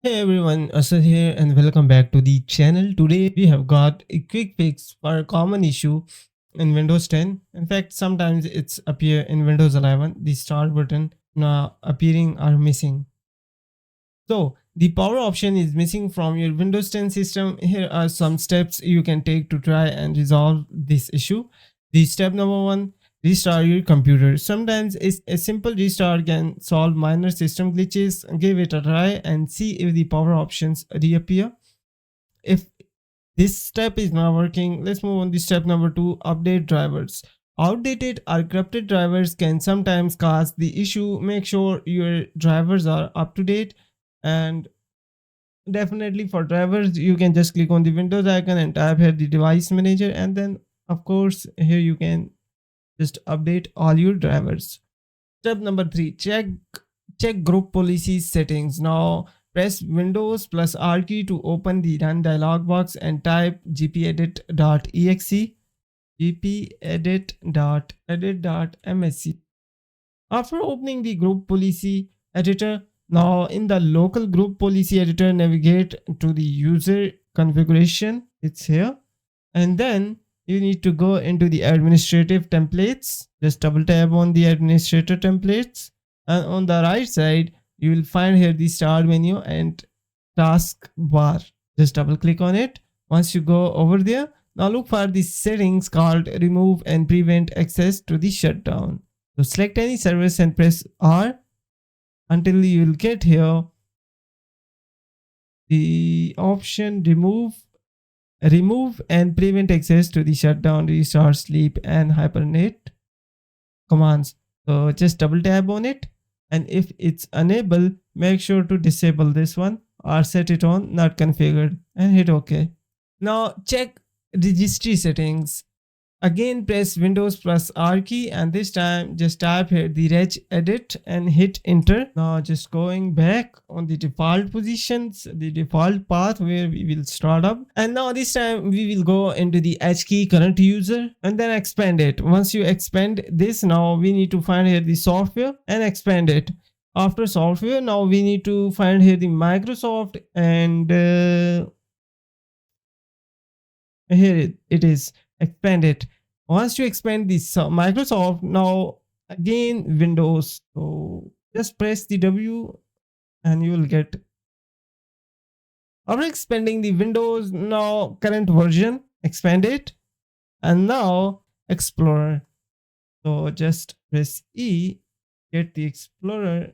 Hey everyone, Asad here and welcome back to the channel. Today we have got a quick fix for a common issue in Windows 10. In fact, sometimes it's appear in Windows 11. The start button now appearing are missing. So the power option is missing from your Windows 10 system. Here are some steps you can take to try and resolve this issue. The step number one, restart your computer. Sometimes a simple restart can solve minor system glitches. Give it a try and see if the power options reappear. If this step is not working, let's move on to step number two, update drivers. Outdated or corrupted drivers can sometimes cause the issue. Make sure your drivers are up to date, and definitely for drivers you can just click on the Windows icon and type here the device manager, and then of course here you can just update all your drivers. Step number three, check group policy settings. Now press Windows plus R key to open the run dialog box and type gpedit.exe, gpedit.edit.msc. After opening the group policy editor, now in the local group policy editor, navigate to the user configuration. It's here. And then you need to go into the administrative templates. Just double tap on the administrator templates. And on the right side, you will find here the start menu and task bar. Just double click on it. Once you go over there, now look for the settings called remove and prevent access to the shutdown. So select any service and press R until you will get here the option remove and prevent access to the shutdown, restart, sleep and hibernate commands. So just double tap on it, and if it's unable, make sure to disable this one or set it on not configured and hit OK. Now check registry settings. Again press Windows plus R key, and this time just type here the regedit and hit enter. Now just going back on the default positions, the default path where we will start up, and now this time we will go into the H key current user and then expand it. Once you expand this, now we need to find here the software and expand it. After software, now we need to find here the Microsoft, and here it is, expand it. Once you expand this Microsoft, now again Windows, so just press the W and you will get. After expanding the Windows, now current version, expand it, and now Explorer. So just press E, get the Explorer,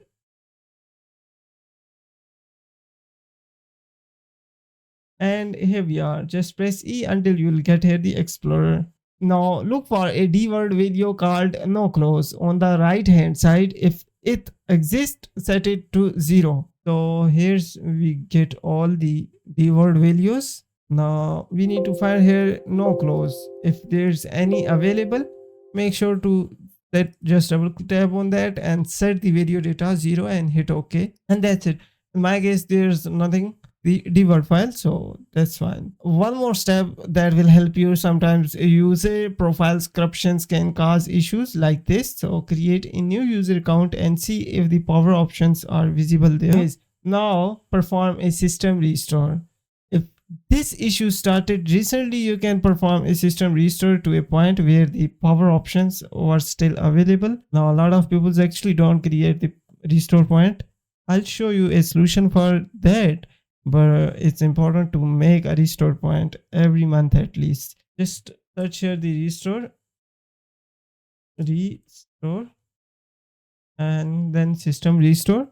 and here we are. Just press E until you will get here the Explorer. Now look for a dword video called no close on the right hand side. If it exists, set it to 0. So here's we get all the dword values. Now we need to find here no close. If there's any available, make sure to just double tap on that and set the video data 0 and hit OK. And that's it. In my case, there's nothing, the dword file, so that's fine. One more step that will help you. Sometimes user profiles corruptions can cause issues like this. So create a new user account and see if the power options are visible there. Now perform a system restore. If this issue started recently, you can perform a system restore to a point where the power options were still available. Now a lot of people actually don't create the restore point. I'll show you a solution for that, but it's important to make a restore point every month at least. Just search here the restore, and then system restore,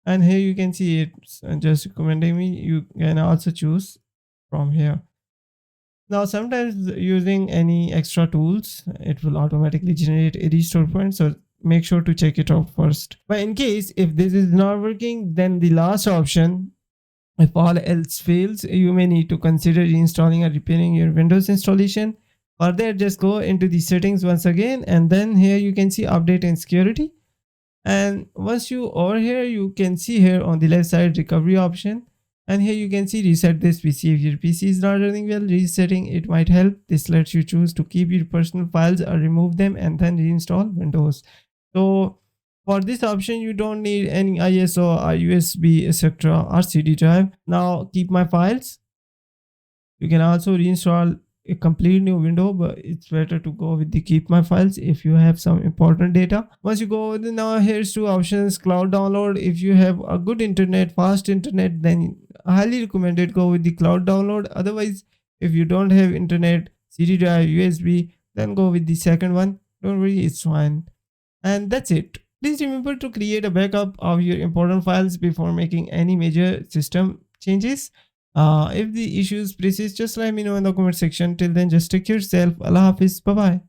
and here you can see it's just recommending me. You can also choose from here. Now sometimes using any extra tools, it will automatically generate a restore point, so make sure to check it out first. But in case if this is not working, then the last option, if all else fails, you may need to consider reinstalling or repairing your Windows installation. For that, just go into the settings once again, and then here you can see update and security. And once you over here, you can see here on the left side recovery option, and here you can see reset this PC. If your PC is not running well, resetting it might help. This lets you choose to keep your personal files or remove them and then reinstall Windows. So For this option, you don't need any ISO or USB, etc. or CD drive. Now keep my files. You can also reinstall a complete new window, but it's better to go with the keep my files if you have some important data. Once you go with now, here's two options: cloud download. If you have a good internet, fast internet, then I highly recommended go with the cloud download. Otherwise, if you don't have internet, CD drive, USB, then go with the second one. Don't worry, it's fine. And that's it. Please remember to create a backup of your important files before making any major system changes. If the issues persist, just let me know in the comment section. Till then, just take care yourself. Allah Hafiz. Bye bye.